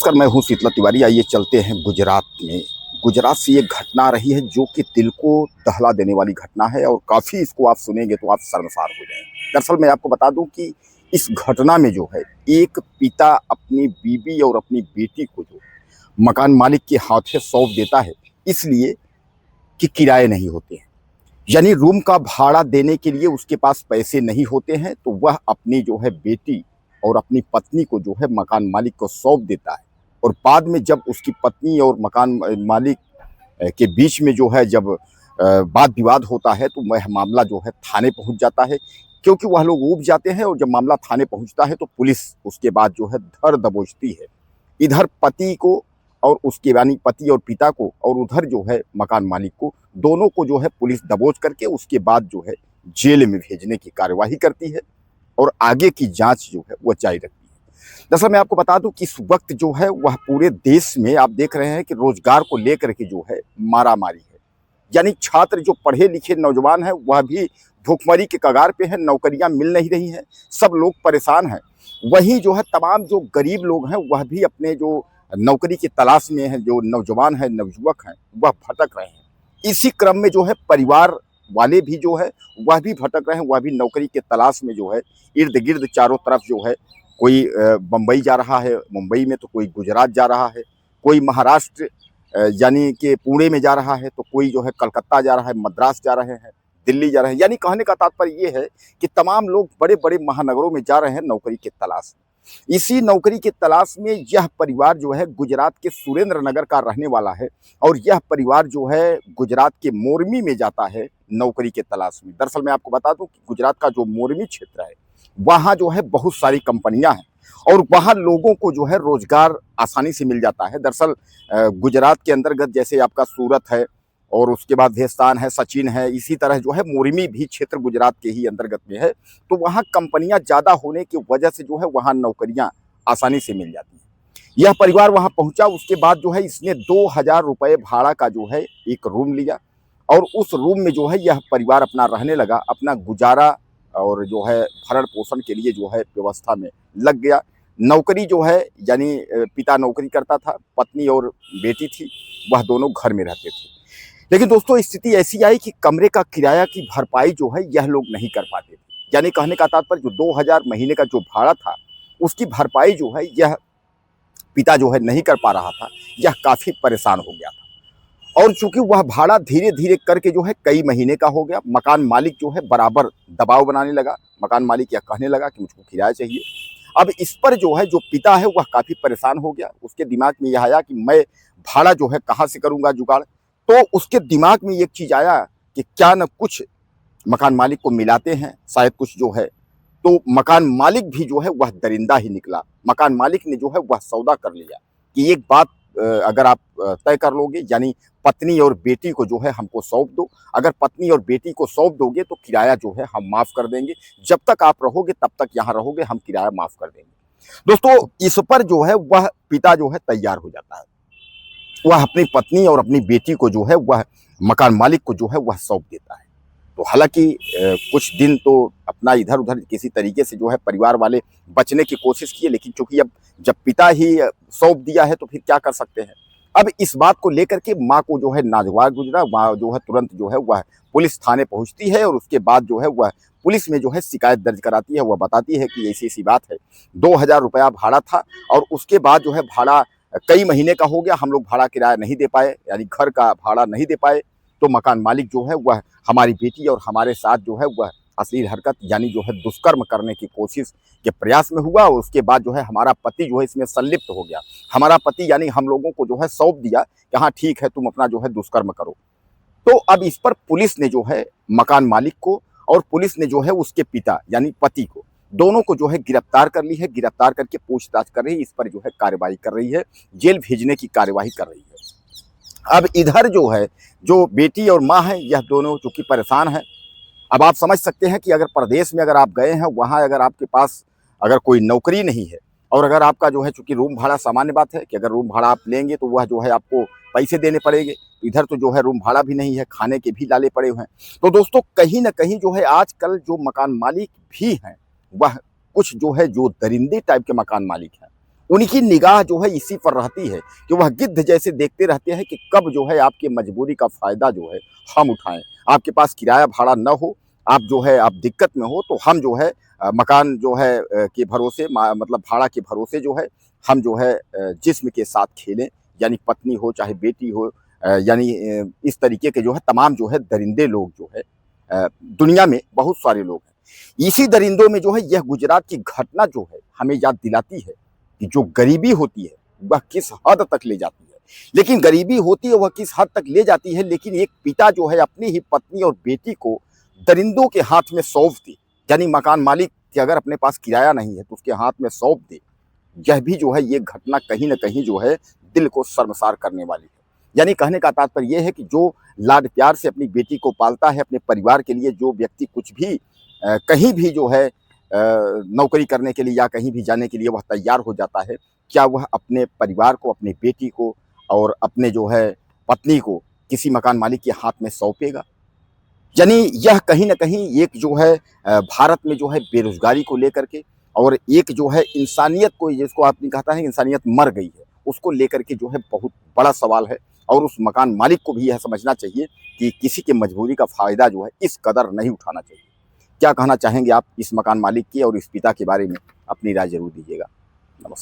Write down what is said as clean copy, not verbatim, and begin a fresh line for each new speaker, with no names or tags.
नमस्कार, मैं हूँ शीतला तिवारी। आइए चलते हैं गुजरात में। गुजरात से एक घटना आ रही है जो कि दिल को दहला देने वाली घटना है और काफ़ी इसको आप सुनेंगे तो आप शर्मसार हो जाएंगे। दरअसल मैं आपको बता दूं कि इस घटना में जो है एक पिता अपनी बीवी और अपनी बेटी को जो मकान मालिक के हाथे सौंप देता है, इसलिए कि किराए नहीं होते हैं। यानी रूम का भाड़ा देने के लिए उसके पास पैसे नहीं होते हैं, तो वह अपनी जो है बेटी और अपनी पत्नी को जो है मकान मालिक को सौंप देता है। और बाद में जब उसकी पत्नी और मकान मालिक के बीच में जो है जब वाद विवाद होता है, तो वह मामला जो है थाने पहुंच जाता है। क्योंकि वह लोग ऊब जाते हैं और जब मामला थाने पहुंचता है तो पुलिस उसके बाद जो है धर दबोचती है। इधर पति को और उसके यानी पति और पिता को, और उधर जो है मकान मालिक को, दोनों को जो है पुलिस दबोच करके उसके बाद जो है जेल में भेजने की कार्यवाही करती है और आगे की जांच जो है वो जारी रखती है। दरअसल मैं आपको बता दूं कि इस वक्त जो है वह पूरे देश में आप देख रहे हैं कि रोजगार को लेकर के जो है मारामारी है। यानी छात्र जो पढ़े लिखे नौजवान हैं वह भी भूखमरी के कगार पे हैं, नौकरियां मिल नहीं रही हैं, सब लोग परेशान हैं। वहीं जो है तमाम जो गरीब लोग हैं वह भी अपने जो नौकरी की तलाश में हैं, जो नौजवान हैं, नवयुवक हैं, वह भटक रहे हैं। इसी क्रम में जो है परिवार वाले भी जो है वह भी भटक रहे हैं, वह भी नौकरी के तलाश में जो है इर्द गिर्द चारों तरफ जो है कोई बम्बई जा रहा है, मुंबई में, तो कोई गुजरात जा रहा है, कोई महाराष्ट्र यानी कि पुणे में जा रहा है, तो कोई जो है कलकत्ता जा रहा है, मद्रास जा रहे हैं, दिल्ली जा रहे हैं। यानी कहने का तात्पर्य ये है कि तमाम लोग बड़े बड़े महानगरों में जा रहे हैं नौकरी की तलाश में। इसी नौकरी की तलाश में यह परिवार जो है गुजरात के सुरेंद्र नगर का रहने वाला है और यह परिवार जो है गुजरात के मोरमी में जाता है नौकरी के तलाश में। दरअसल मैं आपको बता दूं कि गुजरात का जो मोरमी क्षेत्र है वहाँ जो है बहुत सारी कंपनियां हैं और वहाँ लोगों को जो है रोजगार आसानी से मिल जाता है। दरअसल गुजरात के अंतर्गत जैसे आपका सूरत है और उसके बाद भेस्तान है, सचिन है, इसी तरह जो है मोरमी भी क्षेत्र गुजरात के ही अंतर्गत में है। तो वहाँ कंपनियां ज़्यादा होने की वजह से जो है वहाँ नौकरियां आसानी से मिल जाती हैं। यह परिवार वहाँ पहुंचा, उसके बाद जो है इसने 2000 रुपये भाड़ा का जो है एक रूम लिया और उस रूम में जो है यह परिवार अपना रहने लगा, अपना गुजारा और जो है भरण पोषण के लिए जो है व्यवस्था में लग गया। नौकरी जो है यानी पिता नौकरी करता था, पत्नी और बेटी थी, वह दोनों घर में रहते थे। लेकिन दोस्तों स्थिति ऐसी आई कि कमरे का किराया की भरपाई जो है यह लोग नहीं कर पाते थे। यानी कहने का तात्पर्य जो 2000 महीने का जो भाड़ा था उसकी भरपाई जो है यह पिता जो है नहीं कर पा रहा था, यह काफ़ी परेशान हो गया था। और चूंकि वह भाड़ा धीरे धीरे करके जो है कई महीने का हो गया, मकान मालिक जो है बराबर दबाव बनाने लगा। मकान मालिक यह कहने लगा कि मुझको किराया चाहिए। अब इस पर जो है जो पिता है वह काफ़ी परेशान हो गया। उसके दिमाग में यह आया कि मैं भाड़ा जो है कहाँ से करूँगा जुगाड़। तो उसके दिमाग में एक चीज़ आया कि क्या न कुछ मकान मालिक को मिलाते हैं, शायद कुछ जो है। तो मकान मालिक भी जो है वह दरिंदा ही निकला। मकान मालिक ने जो है वह सौदा कर लिया कि एक बात अगर आप तय कर लोगे, यानी पत्नी और बेटी को जो है हमको सौंप दो। अगर पत्नी और बेटी को सौंप दोगे तो किराया जो है हम माफ़ कर देंगे। जब तक आप रहोगे तब तक यहाँ रहोगे, हम किराया माफ़ कर देंगे। दोस्तों इस पर जो है वह पिता जो है तैयार हो जाता है। वह अपनी पत्नी और अपनी बेटी को जो है वह मकान मालिक को जो है वह सौंप देता है। तो हालांकि कुछ दिन तो अपना इधर उधर किसी तरीके से जो है परिवार वाले बचने की कोशिश किए, लेकिन चूंकि अब जब पिता ही सौंप दिया है तो फिर क्या कर सकते हैं। अब इस बात को लेकर के माँ को जो है नागवार गुजरा। माँ जो है तुरंत जो है वह पुलिस थाने पहुंचती है और उसके बाद जो है वह पुलिस में जो है शिकायत दर्ज कराती है। वह बताती है कि ऐसी ऐसी बात है, 2000 रुपया भाड़ा था और उसके बाद जो है भाड़ा कई महीने का हो गया, हम लोग भाड़ा किराया नहीं दे पाए, यानी घर का भाड़ा नहीं दे पाए। तो मकान मालिक जो है वह हमारी बेटी और हमारे साथ जो है वह अश्लील हरकत यानी जो है दुष्कर्म करने की कोशिश के प्रयास में हुआ और उसके बाद जो है हमारा पति जो है इसमें संलिप्त हो गया। हमारा पति यानी हम लोगों को जो है सौंप दिया कि हाँ ठीक है, तुम अपना जो है दुष्कर्म करो। तो अब इस पर पुलिस ने जो है मकान मालिक को और पुलिस ने जो है उसके पिता यानी पति को, दोनों को जो है गिरफ्तार कर ली है। गिरफ्तार करके पूछताछ कर रही है, इस पर जो है कार्रवाई कर रही है, जेल भेजने की कार्यवाही कर रही है। अब इधर जो है जो बेटी और माँ है यह दोनों चूंकि परेशान है। अब आप समझ सकते हैं कि अगर प्रदेश में अगर आप गए हैं, वहाँ अगर आपके पास अगर कोई नौकरी नहीं है और अगर आपका जो है चूंकि रूम भाड़ा सामान्य बात है कि अगर रूम भाड़ा आप लेंगे तो वह जो है आपको पैसे देने पड़ेंगे। इधर तो जो है रूम भाड़ा भी नहीं है, खाने के भी लाले पड़े हुए हैं। तो दोस्तों कहीं ना कहीं जो है आजकल जो मकान मालिक भी हैं वह कुछ जो है जो दरिंदे टाइप के मकान मालिक हैं उनकी निगाह जो है इसी पर रहती है कि वह गिद्ध जैसे देखते रहते हैं कि कब जो है आपकी मजबूरी का फ़ायदा जो है हम उठाएँ। आपके पास किराया भाड़ा न हो, आप जो है आप दिक्कत में हो तो हम जो है मकान जो है के भरोसे मतलब भाड़ा के भरोसे जो है हम जो है जिस्म के साथ खेलें, यानी पत्नी हो चाहे बेटी हो, यानी इस तरीके के जो है तमाम जो है दरिंदे लोग जो है दुनिया में बहुत सारे लोग हैं। इसी दरिंदों में जो है यह गुजरात की घटना जो है हमें याद दिलाती है कि जो गरीबी होती है वह किस हद तक ले जाती है। लेकिन गरीबी होती है वह किस हद तक ले जाती है, लेकिन एक पिता जो है अपनी ही पत्नी और बेटी को दरिंदों के हाथ में सौंप दे, यानी मकान मालिक के अगर अपने पास किराया नहीं है तो उसके हाथ में सौंप दे, यह भी जो है ये घटना कहीं न कहीं जो है दिल को शर्मसार करने वाली है। यानी कहने का तात्पर्य ये है कि जो लाड प्यार से अपनी बेटी को पालता है, अपने परिवार के लिए जो व्यक्ति कुछ भी कहीं भी जो है नौकरी करने के लिए या कहीं भी जाने के लिए वह तैयार हो जाता है, क्या वह अपने परिवार को, अपनी बेटी को और अपने जो है पत्नी को किसी मकान मालिक के हाथ में सौंपेगा? यानी यह कहीं न कहीं एक जो है भारत में जो है बेरोज़गारी को लेकर के और एक जो है इंसानियत को जिसको आपने कहता है इंसानियत मर गई है, उसको लेकर के जो है बहुत बड़ा सवाल है और उस मकान मालिक को भी यह समझना चाहिए कि किसी की मजबूरी का फ़ायदा जो है इस कदर नहीं उठाना चाहिए। क्या कहना चाहेंगे आप इस मकान मालिक की और इस पिता के बारे में? अपनी राय ज़रूर दीजिएगा।